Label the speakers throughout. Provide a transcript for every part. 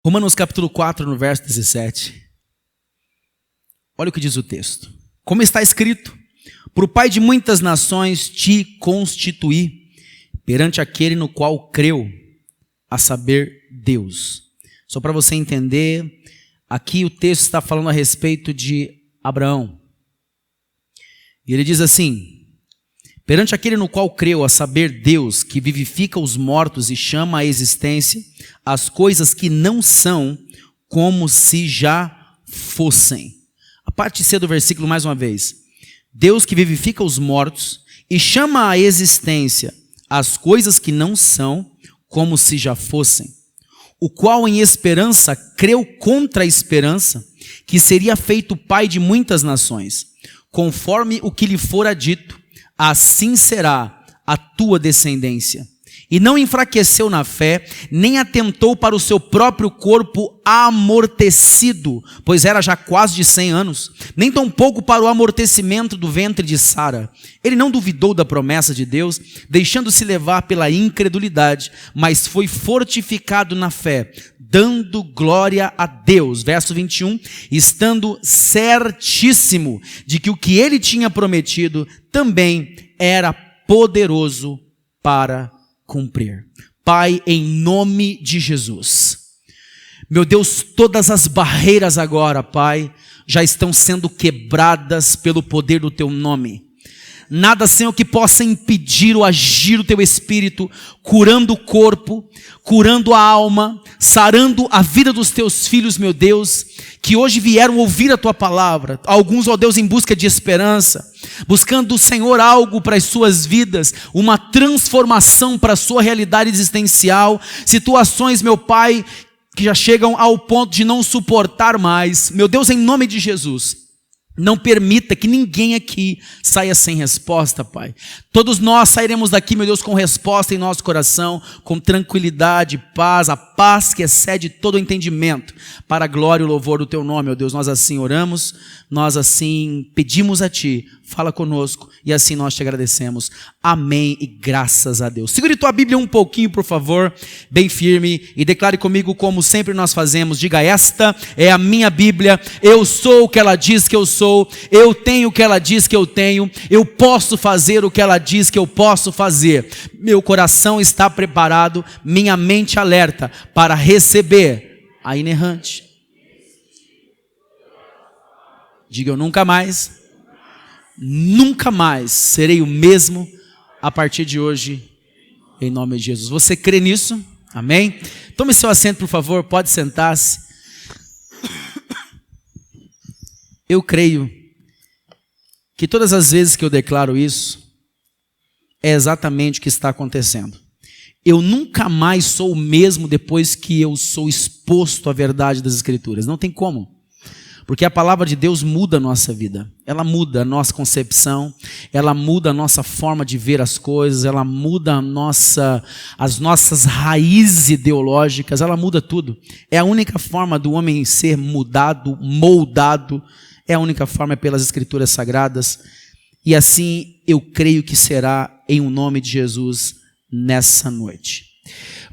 Speaker 1: Romanos capítulo 4, no verso 17. Olha o que diz o texto. Como está escrito: por Pai de muitas nações te constituí, perante aquele no qual creu, a saber, Deus. Só para você entender, aqui o texto está falando a respeito de Abraão. E ele diz assim: perante aquele no qual creu, a saber, Deus, que vivifica os mortos e chama à existência as coisas que não são, como se já fossem. A parte C do versículo mais uma vez. Deus que vivifica os mortos e chama à existência as coisas que não são, como se já fossem. O qual em esperança creu contra a esperança, que seria feito pai de muitas nações, conforme o que lhe fora dito, assim será a tua descendência. E não enfraqueceu na fé, nem atentou para o seu próprio corpo amortecido, pois era já quase de 100 anos, nem tampouco para o amortecimento do ventre de Sara. Ele não duvidou da promessa de Deus, deixando-se levar pela incredulidade, mas foi fortificado na fé, dando glória a Deus. Verso 21, estando certíssimo de que o que ele tinha prometido também era poderoso para cumprir. Pai, em nome de Jesus, meu Deus, todas as barreiras agora, Pai, já estão sendo quebradas pelo poder do Teu nome. Nada, Senhor, que possa impedir o agir do Teu Espírito, curando o corpo, curando a alma, sarando a vida dos Teus filhos, meu Deus, que hoje vieram ouvir a Tua palavra. Alguns, ó Deus, em busca de esperança, buscando do Senhor algo para as suas vidas, uma transformação para a sua realidade existencial, situações, meu Pai, que já chegam ao ponto de não suportar mais. Meu Deus, em nome de Jesus, não permita que ninguém aqui saia sem resposta, Pai. Todos nós sairemos daqui, meu Deus, com resposta em nosso coração, com tranquilidade, paz, a paz que excede todo o entendimento, para a glória e o louvor do Teu nome, meu Deus. Nós assim oramos, nós assim pedimos a Ti, fala conosco e assim nós Te agradecemos. Amém e graças a Deus. Segure tua Bíblia um pouquinho, por favor, bem firme, e declare comigo como sempre nós fazemos. Diga: esta é a minha Bíblia, eu sou o que ela diz que eu sou, eu tenho o que ela diz que eu tenho, eu posso fazer o que ela diz que eu posso fazer. Meu coração está preparado, minha mente alerta para receber a inerrante. Diga: eu nunca mais serei o mesmo a partir de hoje, em nome de Jesus. Você crê nisso? Amém? Tome seu assento, por favor, pode sentar-se. Eu creio que todas as vezes que eu declaro isso, é exatamente o que está acontecendo. Eu nunca mais sou o mesmo depois que eu sou exposto à verdade das Escrituras. Não tem como. Porque a palavra de Deus muda a nossa vida. Ela muda a nossa concepção, ela muda a nossa forma de ver as coisas, ela muda as nossas raízes ideológicas, ela muda tudo. É a única forma do homem ser mudado, moldado, é a única forma pelas Escrituras Sagradas. E assim eu creio que será em o nome de Jesus nessa noite.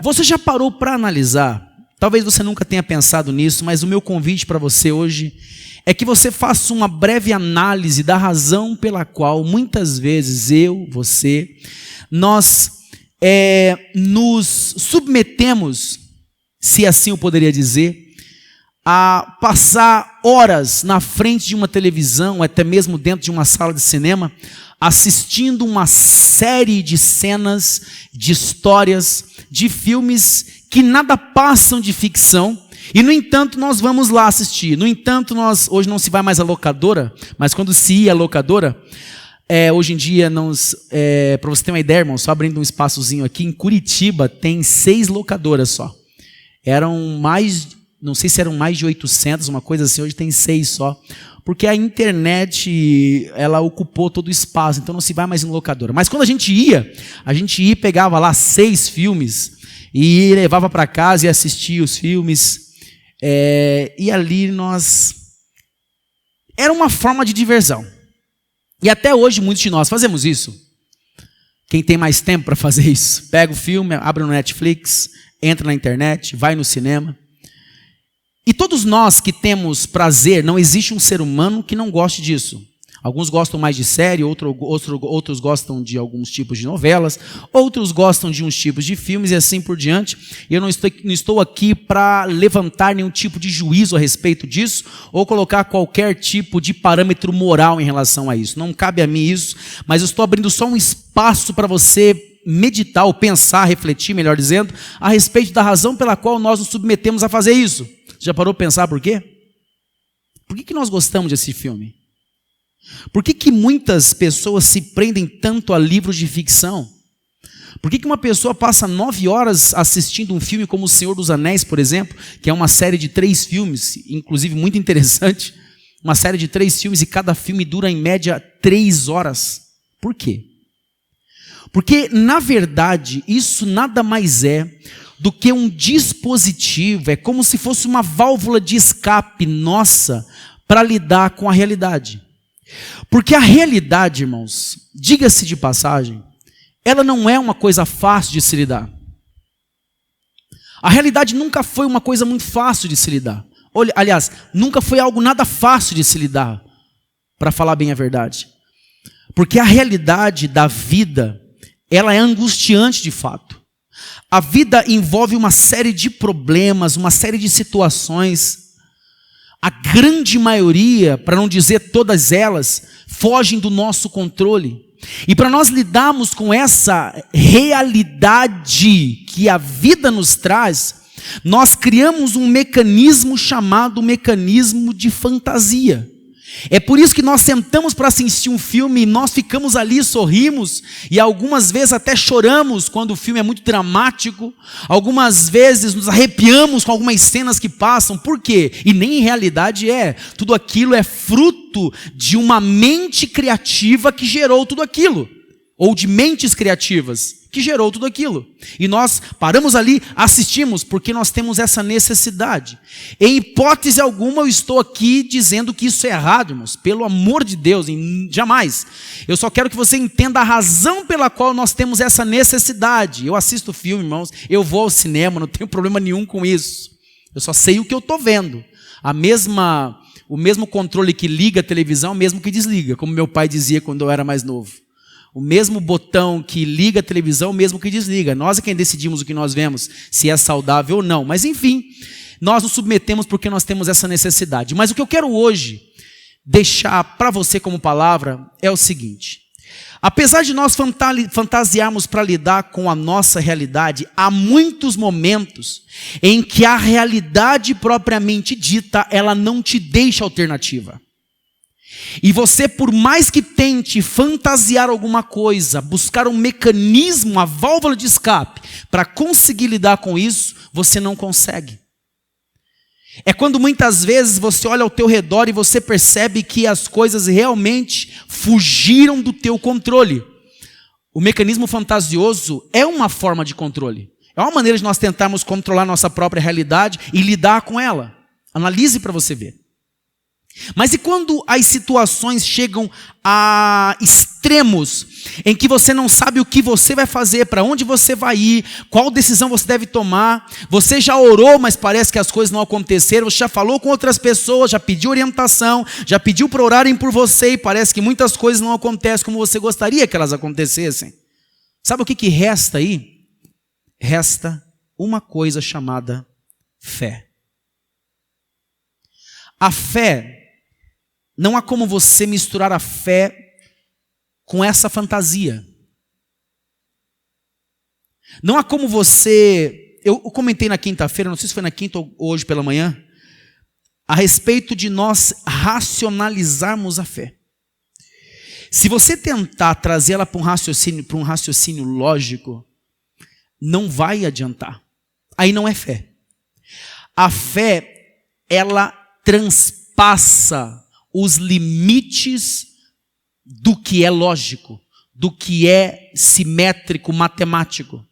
Speaker 1: Você já parou para analisar? Talvez você nunca tenha pensado nisso, mas o meu convite para você hoje é que você faça uma breve análise da razão pela qual muitas vezes nós nos submetemos, se assim eu poderia dizer, a passar horas na frente de uma televisão, até mesmo dentro de uma sala de cinema, assistindo uma série de cenas, de histórias, de filmes que nada passam de ficção, e no entanto nós vamos lá assistir. No entanto, hoje não se vai mais à locadora, mas quando se ia à locadora, hoje em dia, para você ter uma ideia, irmão, só abrindo um espaçozinho aqui, em Curitiba tem 6 locadoras só. Não sei se eram mais de 800, uma coisa assim, hoje tem 6 só. Porque a internet, ela ocupou todo o espaço, então não se vai mais em locadora. Mas quando a gente ia e pegava lá 6 filmes, e levava para casa e assistia os filmes, e ali era uma forma de diversão. E até hoje muitos de nós fazemos isso. Quem tem mais tempo para fazer isso, pega o filme, abre no Netflix, entra na internet, vai no cinema, E todos nós que temos prazer, não existe um ser humano que não goste disso. Alguns gostam mais de série, outros gostam de alguns tipos de novelas, outros gostam de uns tipos de filmes e assim por diante. Eu não estou aqui para levantar nenhum tipo de juízo a respeito disso ou colocar qualquer tipo de parâmetro moral em relação a isso. Não cabe a mim isso, mas eu estou abrindo só um espaço para você meditar ou pensar, refletir, melhor dizendo, a respeito da razão pela qual nós nos submetemos a fazer isso. Já parou para pensar por quê? Por que nós gostamos desse filme? Por que muitas pessoas se prendem tanto a livros de ficção? Por que uma pessoa passa 9 horas assistindo um filme como O Senhor dos Anéis, por exemplo, que é uma série de 3 filmes, inclusive muito interessante, uma série de 3 filmes e cada filme dura em média 3 horas. Por quê? Porque, na verdade, isso nada mais é do que um dispositivo, é como se fosse uma válvula de escape nossa para lidar com a realidade. Porque a realidade, irmãos, diga-se de passagem, ela não é uma coisa fácil de se lidar. A realidade nunca foi uma coisa muito fácil de se lidar. Aliás, nunca foi algo nada fácil de se lidar, para falar bem a verdade. Porque a realidade da vida, ela é angustiante de fato. A vida envolve uma série de problemas, uma série de situações. A grande maioria, para não dizer todas elas, fogem do nosso controle. E para nós lidarmos com essa realidade que a vida nos traz, nós criamos um mecanismo chamado mecanismo de fantasia. É por isso que nós sentamos para assistir um filme e nós ficamos ali, sorrimos e algumas vezes até choramos quando o filme é muito dramático, algumas vezes nos arrepiamos com algumas cenas que passam. Por quê? E nem em realidade é. Tudo aquilo é fruto de uma mente criativa que gerou tudo aquilo, ou de mentes criativas que gerou tudo aquilo. E nós paramos ali, assistimos, porque nós temos essa necessidade. Em hipótese alguma eu estou aqui dizendo que isso é errado, irmãos. Pelo amor de Deus, jamais. Eu só quero que você entenda a razão pela qual nós temos essa necessidade. Eu assisto filme, irmãos, eu vou ao cinema, não tenho problema nenhum com isso. Eu só sei o que eu estou vendo. O mesmo controle que liga a televisão, o mesmo que desliga, como meu pai dizia quando eu era mais novo. O mesmo botão que liga a televisão, o mesmo que desliga. Nós é quem decidimos o que nós vemos, se é saudável ou não. Mas enfim, nós nos submetemos porque nós temos essa necessidade. Mas o que eu quero hoje deixar para você como palavra é o seguinte. Apesar de nós fantasiarmos para lidar com a nossa realidade, há muitos momentos em que a realidade propriamente dita, ela não te deixa alternativa. E você, por mais que tente fantasiar alguma coisa, buscar um mecanismo, uma válvula de escape, para conseguir lidar com isso, você não consegue. É quando muitas vezes você olha ao teu redor e você percebe que as coisas realmente fugiram do teu controle. O mecanismo fantasioso é uma forma de controle. É uma maneira de nós tentarmos controlar nossa própria realidade e lidar com ela. Analise para você ver. Mas e quando as situações chegam a extremos, em que você não sabe o que você vai fazer, para onde você vai ir, qual decisão você deve tomar, você já orou, mas parece que as coisas não aconteceram, você já falou com outras pessoas, já pediu orientação, já pediu para orarem por você, e parece que muitas coisas não acontecem como você gostaria que elas acontecessem. Sabe o que resta aí? Resta uma coisa chamada fé. A fé, não há como você misturar a fé com essa fantasia. Não há como você... Eu comentei na quinta-feira, não sei se foi na quinta ou hoje pela manhã, a respeito de nós racionalizarmos a fé. Se você tentar trazê-la para um raciocínio lógico, não vai adiantar. Aí não é fé. A fé, ela transpassa os limites do que é lógico, do que é simétrico, matemático.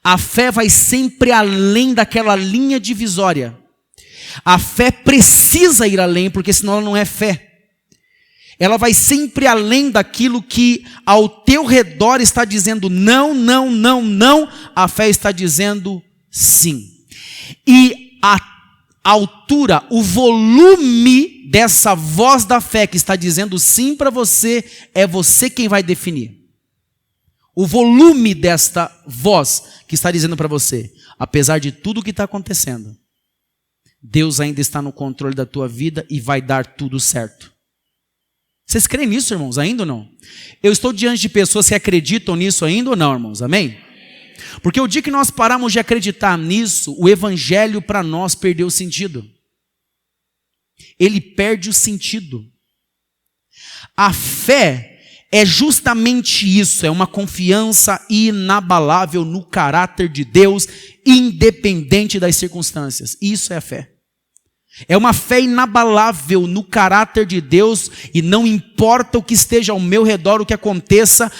Speaker 1: A fé vai sempre além daquela linha divisória. A fé precisa ir além, porque senão ela não é fé. Ela vai sempre além daquilo que ao teu redor está dizendo não, não, não, não. A fé está dizendo sim. E A altura, o volume dessa voz da fé que está dizendo sim para você, é você quem vai definir. O volume desta voz que está dizendo para você, apesar de tudo que está acontecendo, Deus ainda está no controle da tua vida e vai dar tudo certo. Vocês creem nisso, irmãos? Ainda ou não? Eu estou diante de pessoas que acreditam nisso ainda ou não, irmãos? Amém? Porque o dia que nós paramos de acreditar nisso, o evangelho para nós perdeu o sentido. Ele perde o sentido. A fé é justamente isso, é uma confiança inabalável no caráter de Deus, independente das circunstâncias. Isso é a fé. É uma fé inabalável no caráter de Deus e não importa o que esteja ao meu redor, o que aconteça,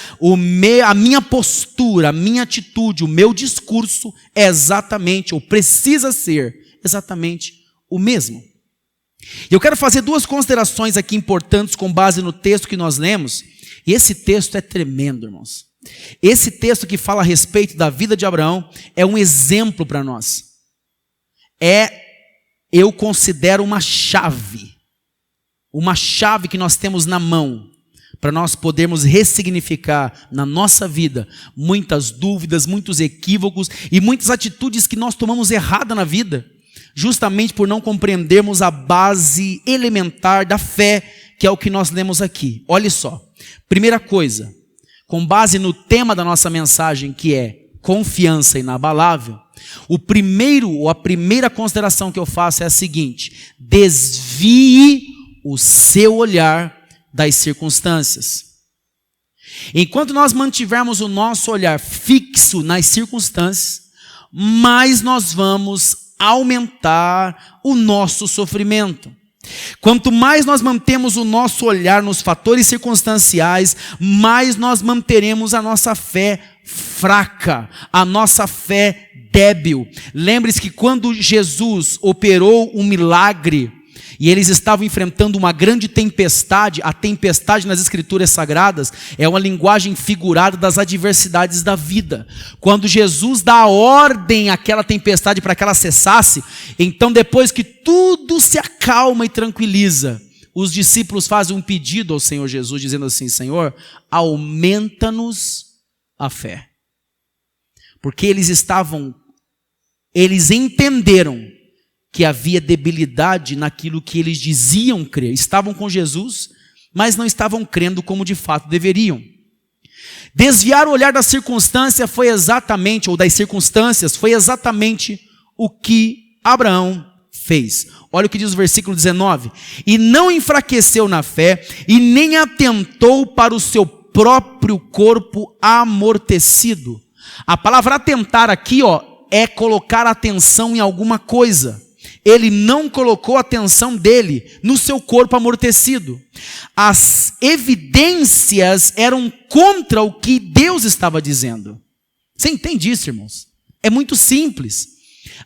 Speaker 1: a minha postura, a minha atitude, o meu discurso é exatamente, ou precisa ser exatamente o mesmo. E eu quero fazer duas considerações aqui importantes com base no texto que nós lemos. E esse texto é tremendo, irmãos. Esse texto que fala a respeito da vida de Abraão é um exemplo para nós. Eu considero uma chave que nós temos na mão, para nós podermos ressignificar na nossa vida muitas dúvidas, muitos equívocos e muitas atitudes que nós tomamos errada na vida, justamente por não compreendermos a base elementar da fé, que é o que nós lemos aqui. Olha só, primeira coisa, com base no tema da nossa mensagem, que é confiança inabalável, a primeira consideração que eu faço é a seguinte: desvie o seu olhar das circunstâncias. Enquanto nós mantivermos o nosso olhar fixo nas circunstâncias, mais nós vamos aumentar o nosso sofrimento. Quanto mais nós mantemos o nosso olhar nos fatores circunstanciais, mais nós manteremos a nossa fé fraca, a nossa fé débil. Lembre-se que quando Jesus operou um milagre e eles estavam enfrentando uma grande tempestade, a tempestade nas escrituras sagradas é uma linguagem figurada das adversidades da vida. Quando Jesus dá a ordem àquela tempestade para que ela cessasse, então depois que tudo se acalma e tranquiliza, os discípulos fazem um pedido ao Senhor Jesus, dizendo assim: Senhor, aumenta-nos a fé. Porque eles entenderam que havia debilidade naquilo que eles diziam crer. Estavam com Jesus, mas não estavam crendo como de fato deveriam. Desviar o olhar da circunstância foi exatamente, ou das circunstâncias, foi exatamente o que Abraão fez. Olha o que diz o versículo 19. E não enfraqueceu na fé, e nem atentou para o seu próprio corpo amortecido. A palavra atentar aqui, é colocar atenção em alguma coisa. Ele não colocou a atenção dele no seu corpo amortecido. As evidências eram contra o que Deus estava dizendo. Você entende isso, irmãos? É muito simples.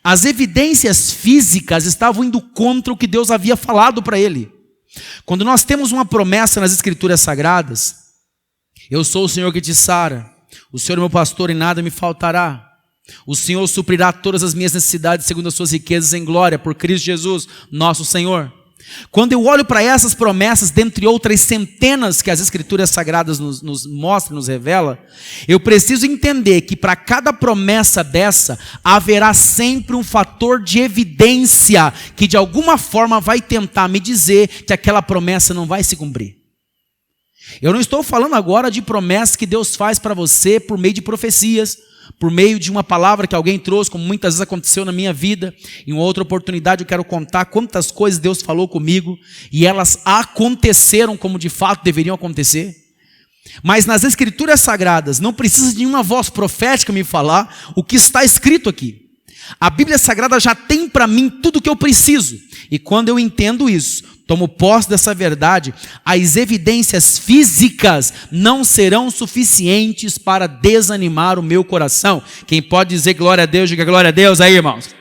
Speaker 1: As evidências físicas estavam indo contra o que Deus havia falado para ele. Quando nós temos uma promessa nas escrituras sagradas: eu sou o Senhor que te sara, o Senhor é meu pastor e nada me faltará. O Senhor suprirá todas as minhas necessidades segundo as suas riquezas em glória, por Cristo Jesus, nosso Senhor. Quando eu olho para essas promessas, dentre outras centenas que as Escrituras Sagradas nos mostram, nos revela, eu preciso entender que para cada promessa dessa, haverá sempre um fator de evidência que de alguma forma vai tentar me dizer que aquela promessa não vai se cumprir. Eu não estou falando agora de promessas que Deus faz para você por meio de profecias, por meio de uma palavra que alguém trouxe, como muitas vezes aconteceu na minha vida. Em uma outra oportunidade eu quero contar quantas coisas Deus falou comigo e elas aconteceram como de fato deveriam acontecer. Mas nas Escrituras Sagradas não precisa de nenhuma voz profética me falar o que está escrito aqui. A Bíblia Sagrada já tem para mim tudo o que eu preciso. E quando eu entendo isso, tomo posse dessa verdade, as evidências físicas não serão suficientes para desanimar o meu coração. Quem pode dizer glória a Deus, diga glória a Deus aí, irmãos.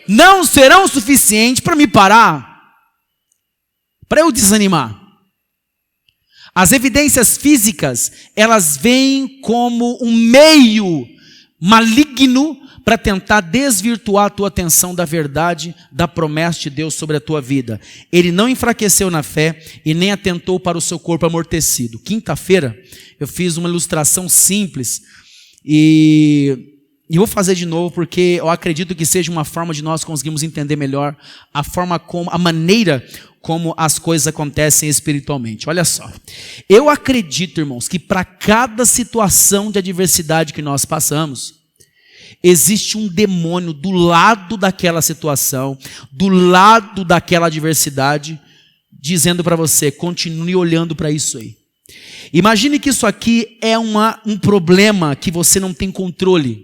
Speaker 1: Não serão suficientes para me parar, para eu desanimar. As evidências físicas, elas vêm como um meio maligno para tentar desvirtuar a tua atenção da verdade, da promessa de Deus sobre a tua vida. Ele não enfraqueceu na fé e nem atentou para o seu corpo amortecido. Quinta-feira eu fiz uma ilustração simples e vou fazer de novo porque eu acredito que seja uma forma de nós conseguirmos entender melhor a maneira como as coisas acontecem espiritualmente. Olha só, eu acredito, irmãos, que para cada situação de adversidade que nós passamos, existe um demônio do lado daquela situação, do lado daquela adversidade, dizendo para você, continue olhando para isso aí. Imagine que isso aqui é um problema que você não tem controle.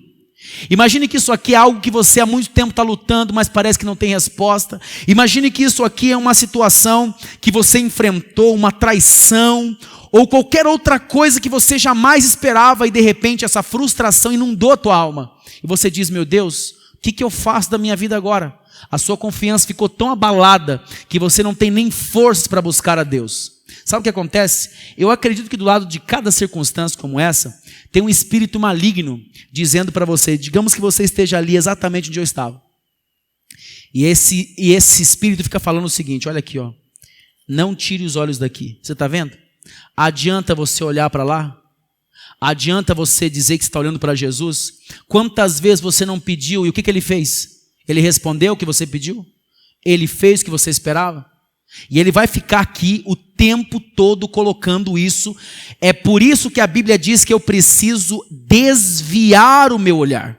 Speaker 1: Imagine que isso aqui é algo que você há muito tempo está lutando, mas parece que não tem resposta. Imagine que isso aqui é uma situação que você enfrentou, uma traição, ou qualquer outra coisa que você jamais esperava e de repente essa frustração inundou a tua alma. E você diz, meu Deus, o que eu faço da minha vida agora? A sua confiança ficou tão abalada que você não tem nem forças para buscar a Deus. Sabe o que acontece? Eu acredito que do lado de cada circunstância como essa, tem um espírito maligno dizendo para você, digamos que você esteja ali exatamente onde eu estava. E esse espírito fica falando o seguinte, olha aqui, ó, não tire os olhos daqui. Você está vendo? Adianta você olhar para lá? Adianta você dizer que está olhando para Jesus? Quantas vezes você não pediu e o que ele fez? Ele respondeu o que você pediu? Ele fez o que você esperava? E ele vai ficar aqui o tempo todo colocando isso. É por isso que a Bíblia diz que eu preciso desviar o meu olhar.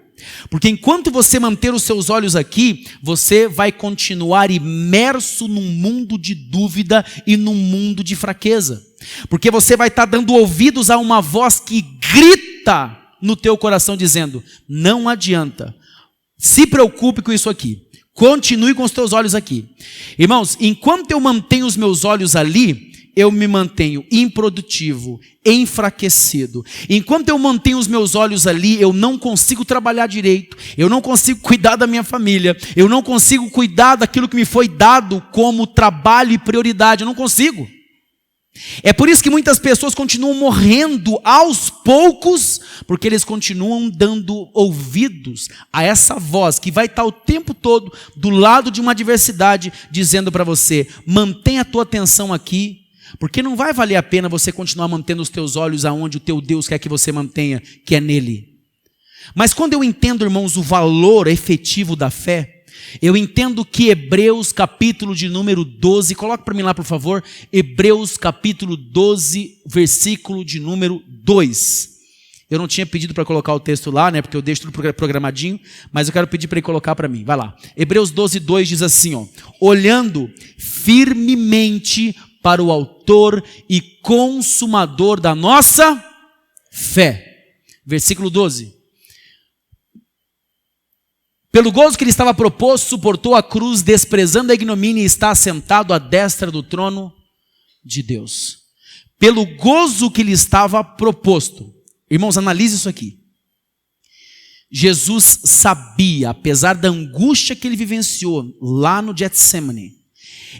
Speaker 1: Porque enquanto você manter os seus olhos aqui, você vai continuar imerso num mundo de dúvida e num mundo de fraqueza. Porque você vai estar dando ouvidos a uma voz que grita no teu coração dizendo, não adianta, se preocupe com isso aqui. Continue com os teus olhos aqui. Irmãos, enquanto eu mantenho os meus olhos ali, eu me mantenho improdutivo, enfraquecido. Enquanto eu mantenho os meus olhos ali, eu não consigo trabalhar direito, eu não consigo cuidar da minha família, eu não consigo cuidar daquilo que me foi dado como trabalho e prioridade, eu não consigo. É por isso que muitas pessoas continuam morrendo aos poucos, porque eles continuam dando ouvidos a essa voz que vai estar o tempo todo do lado de uma adversidade, dizendo para você, mantenha a tua atenção aqui, porque não vai valer a pena você continuar mantendo os teus olhos aonde o teu Deus quer que você mantenha, que é nele. Mas quando eu entendo, irmãos, o valor efetivo da fé, eu entendo que Hebreus capítulo de número 12, coloca para mim lá por favor, Hebreus capítulo 12, versículo de número 2. Eu não tinha pedido para colocar o texto lá, né, porque eu deixo tudo programadinho, mas eu quero pedir para ele colocar para mim, vai lá. Hebreus 12, 2 diz assim, ó, olhando firmemente para o autor e consumador da nossa fé. Versículo 12. Pelo gozo que lhe estava proposto, suportou a cruz, desprezando a ignomínia e está assentado à destra do trono de Deus. Pelo gozo que lhe estava proposto. Irmãos, analise isso aqui. Jesus sabia, apesar da angústia que ele vivenciou lá no Getsemane,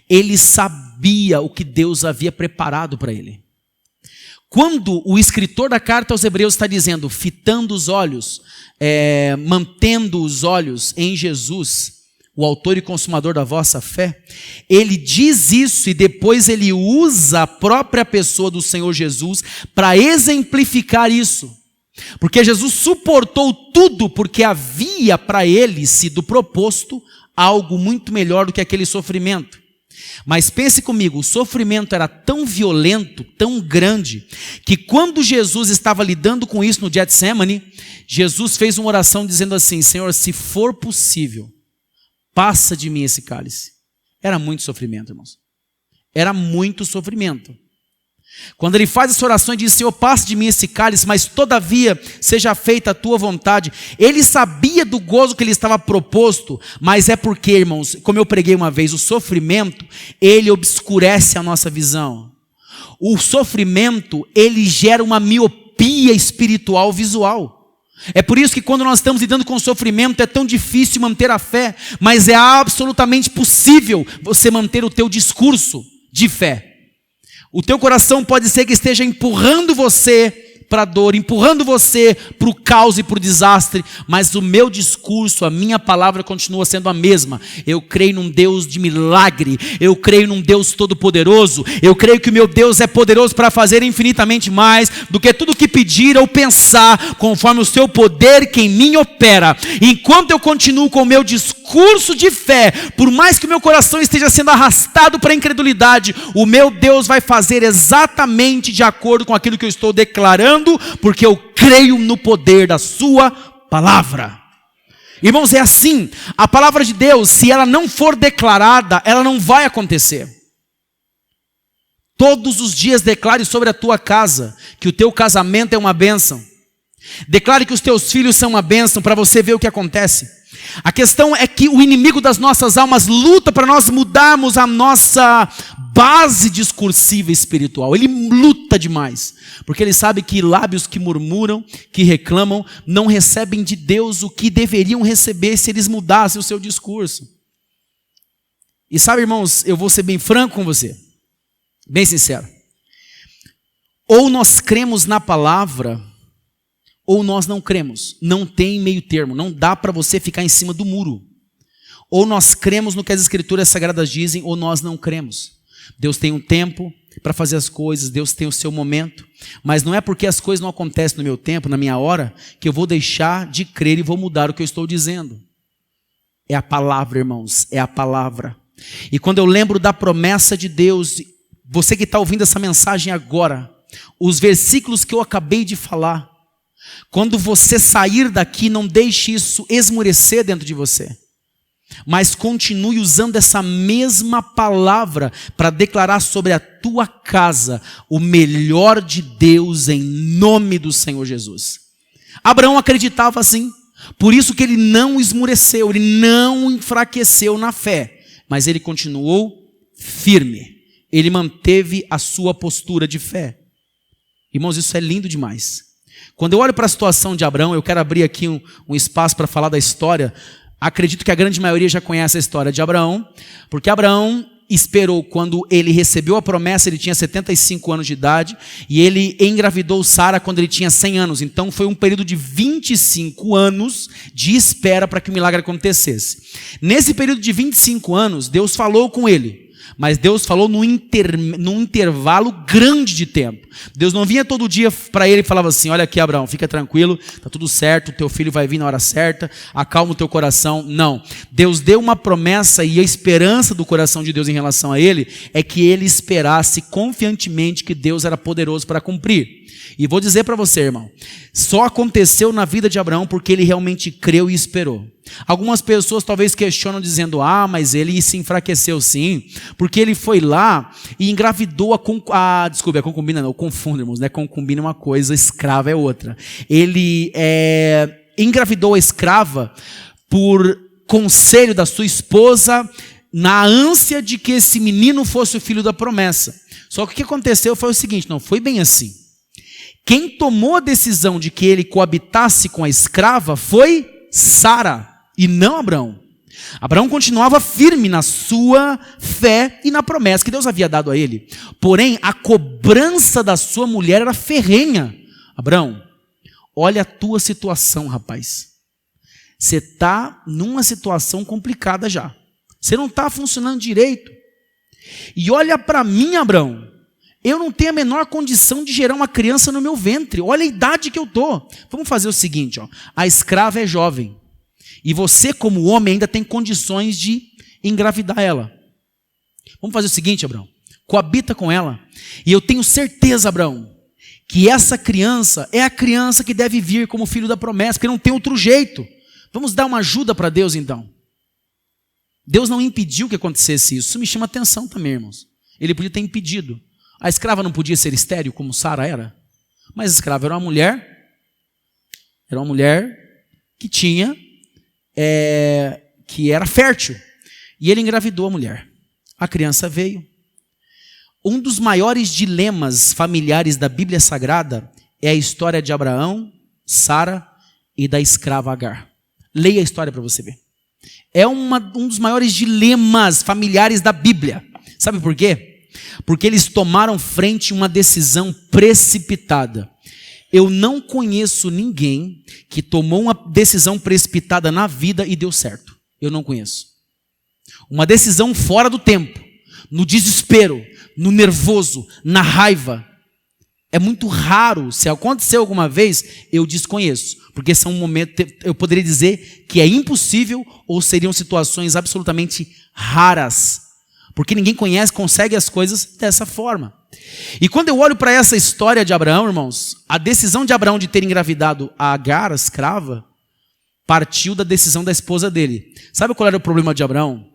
Speaker 1: ele sabia o que Deus havia preparado para ele. Quando o escritor da carta aos Hebreus está dizendo, fitando os olhos, mantendo os olhos em Jesus, o autor e consumador da vossa fé, ele diz isso e depois ele usa a própria pessoa do Senhor Jesus para exemplificar isso. Porque Jesus suportou tudo porque havia para ele sido proposto algo muito melhor do que aquele sofrimento. Mas pense comigo, o sofrimento era tão violento, tão grande, que quando Jesus estava lidando com isso no Getsemane, Jesus fez uma oração dizendo assim, Senhor, se for possível, passa de mim esse cálice. Era muito sofrimento, irmãos. Era muito sofrimento. Quando ele faz essa oração e diz, Senhor, passa de mim esse cálice, mas todavia seja feita a tua vontade. Ele sabia do gozo que ele estava proposto, mas é porque, irmãos, como eu preguei uma vez, o sofrimento, ele obscurece a nossa visão. O sofrimento, ele gera uma miopia espiritual visual. É por isso que quando nós estamos lidando com o sofrimento, é tão difícil manter a fé, mas é absolutamente possível você manter o teu discurso de fé. O teu coração pode ser que esteja empurrando você para a dor, empurrando você para o caos e para o desastre, mas o meu discurso, a minha palavra continua sendo a mesma. Eu creio num Deus de milagre, eu creio num Deus todo-poderoso, eu creio que o meu Deus é poderoso para fazer infinitamente mais do que tudo que pedir ou pensar, conforme o seu poder que em mim opera. Enquanto eu continuo com o meu discurso de fé, por mais que o meu coração esteja sendo arrastado para a incredulidade, o meu Deus vai fazer exatamente de acordo com aquilo que eu estou declarando, porque eu creio no poder da sua palavra. Irmãos, é assim, a palavra de Deus, se ela não for declarada, ela não vai acontecer. Todos os dias declare sobre a tua casa que o teu casamento é uma bênção. Declare que os teus filhos são uma bênção, para você ver o que acontece. A questão é que o inimigo das nossas almas luta para nós mudarmos a nossa base discursiva espiritual. Ele luta demais, porque ele sabe que lábios que murmuram, que reclamam, não recebem de Deus o que deveriam receber se eles mudassem o seu discurso. E sabe, irmãos, eu vou ser bem franco com você, bem sincero. Ou nós cremos na palavra, ou nós não cremos. Não tem meio termo. Não dá para você ficar em cima do muro. Ou nós cremos no que as Escrituras Sagradas dizem, ou nós não cremos. Deus tem um tempo para fazer as coisas, Deus tem o seu momento. Mas não é porque as coisas não acontecem no meu tempo, na minha hora, que eu vou deixar de crer e vou mudar o que eu estou dizendo. É a palavra, irmãos, é a palavra. E quando eu lembro da promessa de Deus, você que está ouvindo essa mensagem agora, os versículos que eu acabei de falar, quando você sair daqui, não deixe isso esmurecer dentro de você, mas continue usando essa mesma palavra para declarar sobre a tua casa o melhor de Deus em nome do Senhor Jesus. Abraão acreditava assim, por isso que ele não esmureceu, ele não enfraqueceu na fé, mas ele continuou firme, ele manteve a sua postura de fé. Irmãos, isso é lindo demais. Quando eu olho para a situação de Abraão, eu quero abrir aqui um espaço para falar da história. Acredito que a grande maioria já conhece a história de Abraão, porque Abraão esperou, quando ele recebeu a promessa, ele tinha 75 anos de idade, e ele engravidou Sara quando ele tinha 100 anos. Então foi um período de 25 anos de espera para que o milagre acontecesse. Nesse período de 25 anos, Deus falou com ele. Mas Deus falou num intervalo grande de tempo. Deus não vinha todo dia para ele e falava assim: olha aqui, Abraão, fica tranquilo, está tudo certo, teu filho vai vir na hora certa, acalma o teu coração. Não, Deus deu uma promessa, e a esperança do coração de Deus em relação a ele é que ele esperasse confiantemente que Deus era poderoso para cumprir. E vou dizer para você, irmão, só aconteceu na vida de Abraão porque ele realmente creu e esperou. Algumas pessoas talvez questionam dizendo: ah, mas ele se enfraqueceu sim, porque ele foi lá e engravidou a concubina não, eu confundo, irmãos, né? Concubina é uma coisa, escrava é outra. Ele engravidou a escrava por conselho da sua esposa, na ânsia de que esse menino fosse o filho da promessa. Só que o que aconteceu foi o seguinte: não foi bem assim. Quem tomou a decisão de que ele coabitasse com a escrava foi Sara, e não Abraão. Abraão continuava firme na sua fé e na promessa que Deus havia dado a ele. Porém, a cobrança da sua mulher era ferrenha. Abraão, olha a tua situação, rapaz. Você está numa situação complicada já. Você não está funcionando direito. E olha para mim, Abraão. Eu não tenho a menor condição de gerar uma criança no meu ventre. Olha a idade que eu estou. Vamos fazer o seguinte, ó. A escrava é jovem. E você, como homem, ainda tem condições de engravidar ela. Vamos fazer o seguinte, Abraão. Coabita com ela. E eu tenho certeza, Abraão, que essa criança é a criança que deve vir como filho da promessa, porque não tem outro jeito. Vamos dar uma ajuda para Deus, então. Deus não impediu que acontecesse isso. Isso me chama atenção também, irmãos. Ele podia ter impedido. A escrava não podia ser estéril, como Sara era. Mas a escrava era uma mulher que tinha, que era fértil. E ele engravidou a mulher. A criança veio. Um dos maiores dilemas familiares da Bíblia Sagrada é a história de Abraão, Sara e da escrava Agar. Leia a história para você ver. É um dos maiores dilemas familiares da Bíblia. Sabe por quê? Porque eles tomaram frente a uma decisão precipitada. Eu não conheço ninguém que tomou uma decisão precipitada na vida e deu certo. Eu não conheço. Uma decisão fora do tempo, no desespero, no nervoso, na raiva. É muito raro. Se aconteceu alguma vez, eu desconheço. Porque são momentos, eu poderia dizer que é impossível ou seriam situações absolutamente raras. Porque ninguém consegue as coisas dessa forma. E quando eu olho para essa história de Abraão, irmãos, a decisão de Abraão de ter engravidado a Agar, a escrava, partiu da decisão da esposa dele. Sabe qual era o problema de Abraão?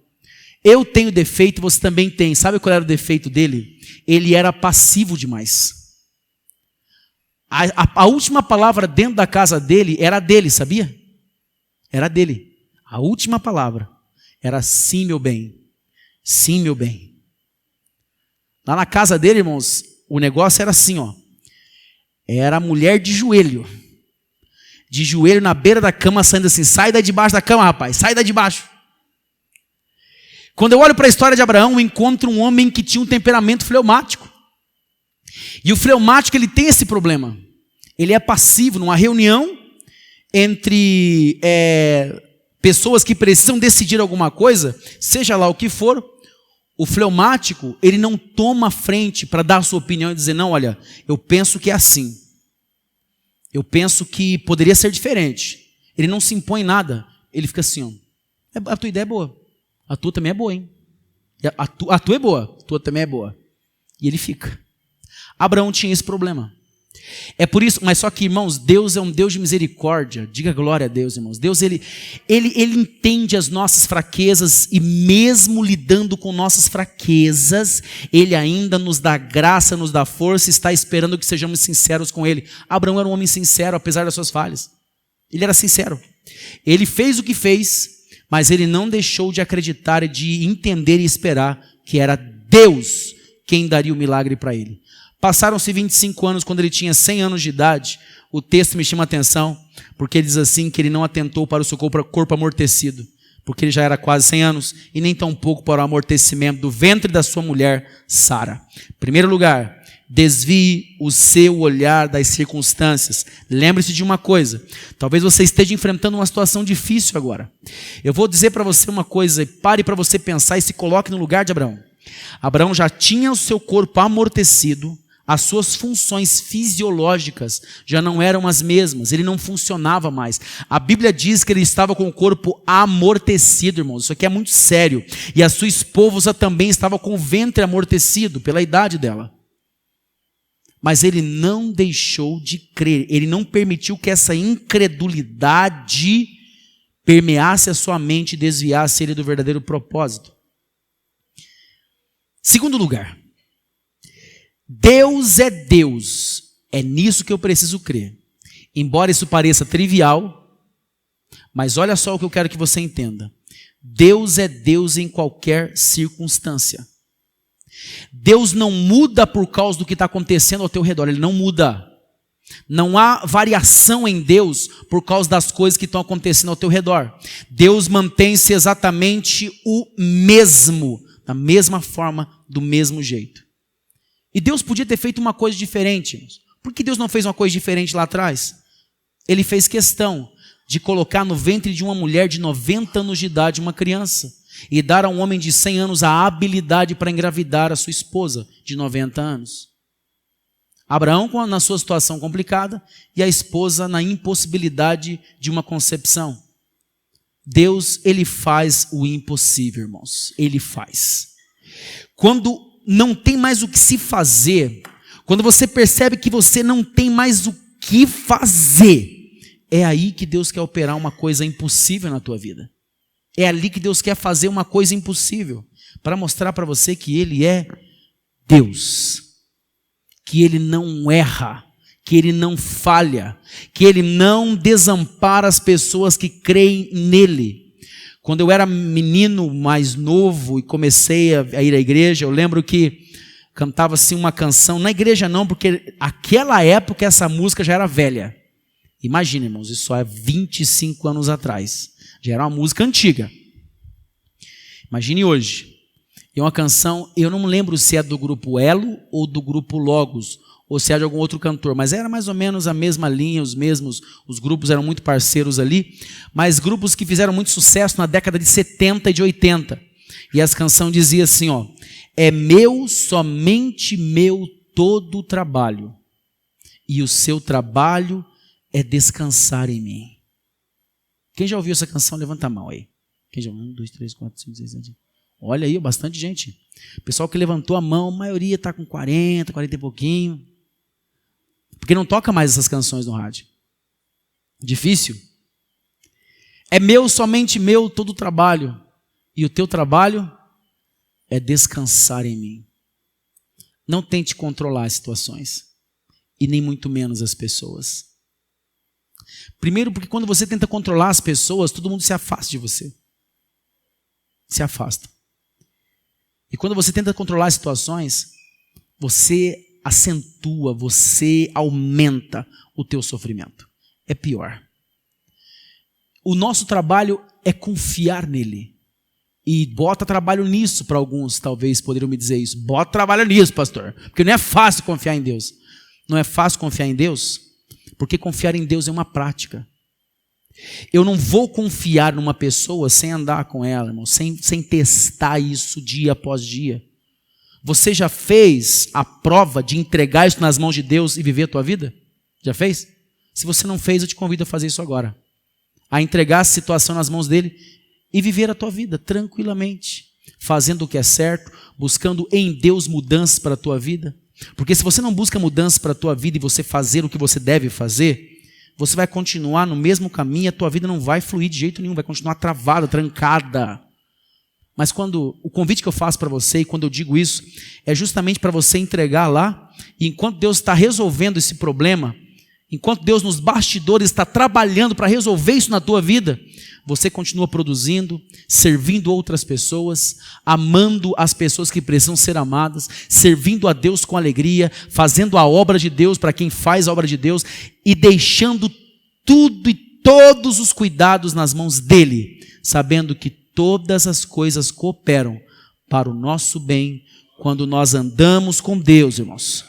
Speaker 1: Eu tenho defeito, você também tem. Sabe qual era o defeito dele? Ele era passivo demais. A última palavra dentro da casa dele era dele, sabia? Era dele. A última palavra era sim, meu bem. Sim, meu bem. Lá na casa dele, irmãos, o negócio era assim, ó. Era a mulher de joelho. De joelho na beira da cama, saindo assim, sai daí debaixo da cama, rapaz, sai daí debaixo. Quando eu olho para a história de Abraão, eu encontro um homem que tinha um temperamento fleumático. E o fleumático, ele tem esse problema. Ele é passivo. Numa reunião entre pessoas que precisam decidir alguma coisa, seja lá o que for, o fleumático, ele não toma frente para dar a sua opinião e dizer, não, olha, eu penso que é assim. Eu penso que poderia ser diferente. Ele não se impõe em nada. Ele fica assim, ó, a tua ideia é boa. A tua também é boa, hein? A tua é boa, a tua também é boa. E ele fica. Abraão tinha esse problema. É por isso, mas só que, irmãos, Deus é um Deus de misericórdia. Diga glória a Deus, irmãos. Deus, ele entende as nossas fraquezas e mesmo lidando com nossas fraquezas, Ele ainda nos dá graça, nos dá força e está esperando que sejamos sinceros com Ele. Abraão era um homem sincero, apesar das suas falhas. Ele era sincero. Ele fez o que fez, mas ele não deixou de acreditar e de entender e esperar que era Deus quem daria o milagre para ele. Passaram-se 25 anos, quando ele tinha 100 anos de idade. O texto me chama a atenção, porque ele diz assim, que ele não atentou para o seu corpo amortecido, porque ele já era quase 100 anos, e nem tampouco para o amortecimento do ventre da sua mulher, Sara. Em primeiro lugar, desvie o seu olhar das circunstâncias. Lembre-se de uma coisa, talvez você esteja enfrentando uma situação difícil agora. Eu vou dizer para você uma coisa, pare para você pensar e se coloque no lugar de Abraão. Abraão já tinha o seu corpo amortecido, as suas funções fisiológicas já não eram as mesmas, ele não funcionava mais. A Bíblia diz que ele estava com o corpo amortecido, irmãos, isso aqui é muito sério. E a sua esposa também estava com o ventre amortecido pela idade dela. Mas ele não deixou de crer, ele não permitiu que essa incredulidade permeasse a sua mente e desviasse ele do verdadeiro propósito. Segundo lugar, Deus é Deus, é nisso que eu preciso crer. Embora isso pareça trivial, mas olha só o que eu quero que você entenda. Deus é Deus em qualquer circunstância. Deus não muda por causa do que está acontecendo ao teu redor, Ele não muda. Não há variação em Deus por causa das coisas que estão acontecendo ao teu redor. Deus mantém-se exatamente o mesmo, da mesma forma, do mesmo jeito. E Deus podia ter feito uma coisa diferente. Por que Deus não fez uma coisa diferente lá atrás? Ele fez questão de colocar no ventre de uma mulher de 90 anos de idade uma criança e dar a um homem de 100 anos a habilidade para engravidar a sua esposa de 90 anos. Abraão na sua situação complicada e a esposa na impossibilidade de uma concepção. Deus, Ele faz o impossível, irmãos. Ele faz. Quando não tem mais o que se fazer, quando você percebe que você não tem mais o que fazer, é aí que Deus quer operar uma coisa impossível na tua vida. É ali que Deus quer fazer uma coisa impossível, para mostrar para você que Ele é Deus, que Ele não erra, que Ele não falha, que Ele não desampara as pessoas que creem nele. Quando eu era menino mais novo e comecei a ir à igreja, eu lembro que cantava assim uma canção, na igreja não, porque naquela época essa música já era velha. Imagina, irmãos, isso é 25 anos atrás. Já era uma música antiga. Imagine hoje. É uma canção, eu não me lembro se é do grupo Elo ou do grupo Logos. ou se é de algum outro cantor, mas era mais ou menos a mesma linha, os grupos eram muito parceiros ali, mas grupos que fizeram muito sucesso na década de 70 e de 80. E essa canção dizia assim, ó: é meu, somente meu todo o trabalho, e o seu trabalho é descansar em mim. Quem já ouviu essa canção, levanta a mão aí. Quem já ouviu? 1, 2, 3, 4, 5, 6, 7. Olha aí, bastante gente. O pessoal que levantou a mão, a maioria está com 40 e pouquinho. Porque não toca mais essas canções no rádio. Difícil. É meu, somente meu, todo o trabalho. E o teu trabalho é descansar em mim. Não tente controlar as situações. E nem muito menos as pessoas. Primeiro, porque quando você tenta controlar as pessoas, todo mundo se afasta de você. Se afasta. E quando você tenta controlar as situações, você acentua, você aumenta o teu sofrimento. É pior. O nosso trabalho é confiar nele. E bota trabalho nisso, para alguns talvez poderiam me dizer isso. Bota trabalho nisso, pastor. Porque não é fácil confiar em Deus. Não é fácil confiar em Deus, porque confiar em Deus é uma prática. Eu não vou confiar numa pessoa sem andar com ela, irmão, sem testar isso dia após dia. Você já fez a prova de entregar isso nas mãos de Deus e viver a tua vida? Já fez? Se você não fez, eu te convido a fazer isso agora. A entregar a situação nas mãos dele e viver a tua vida tranquilamente, fazendo o que é certo, buscando em Deus mudanças para a tua vida. Porque se você não busca mudanças para a tua vida e você fazer o que você deve fazer, você vai continuar no mesmo caminho e a tua vida não vai fluir de jeito nenhum, vai continuar travada, trancada. Mas quando o convite que eu faço para você, e quando eu digo isso, é justamente para você entregar lá, e enquanto Deus está resolvendo esse problema, enquanto Deus nos bastidores está trabalhando para resolver isso na tua vida, você continua produzindo, servindo outras pessoas, amando as pessoas que precisam ser amadas, servindo a Deus com alegria, fazendo a obra de Deus para quem faz a obra de Deus e deixando tudo e todos os cuidados nas mãos dele, sabendo que todas as coisas cooperam para o nosso bem quando nós andamos com Deus, irmãos.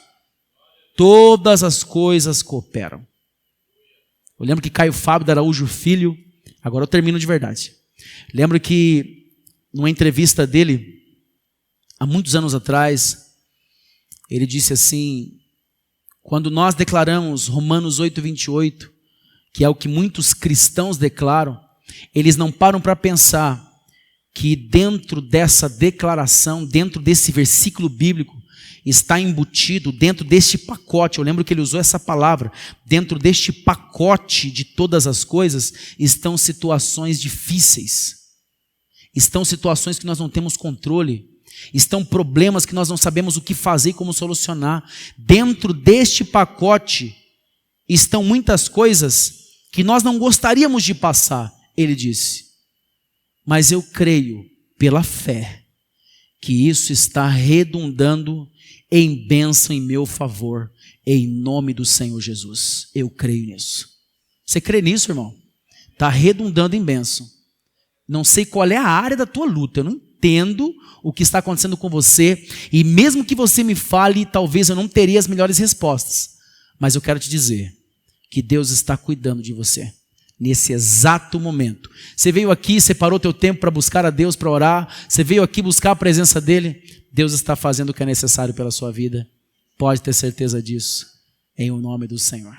Speaker 1: Todas as coisas cooperam. Eu lembro que Caio Fábio de Araújo Filho, agora eu termino de verdade. Lembro que numa entrevista dele, há muitos anos atrás, ele disse assim: quando nós declaramos Romanos 8:28, que é o que muitos cristãos declaram, eles não param para pensar que dentro dessa declaração, dentro desse versículo bíblico, está embutido dentro deste pacote, eu lembro que ele usou essa palavra, dentro deste pacote de todas as coisas, estão situações difíceis, estão situações que nós não temos controle, estão problemas que nós não sabemos o que fazer e como solucionar. Dentro deste pacote estão muitas coisas que nós não gostaríamos de passar, ele disse, mas eu creio pela fé que isso está redundando em bênção em meu favor, em nome do Senhor Jesus. Eu creio nisso. Você crê nisso, irmão? Está redundando em bênção. Não sei qual é a área da tua luta, eu não entendo o que está acontecendo com você, e mesmo que você me fale, talvez eu não teria as melhores respostas, mas eu quero te dizer que Deus está cuidando de você nesse exato momento. Você veio aqui, separou teu tempo para buscar a Deus, para orar, você veio aqui buscar a presença dele, Deus está fazendo o que é necessário pela sua vida, pode ter certeza disso, em o nome do Senhor.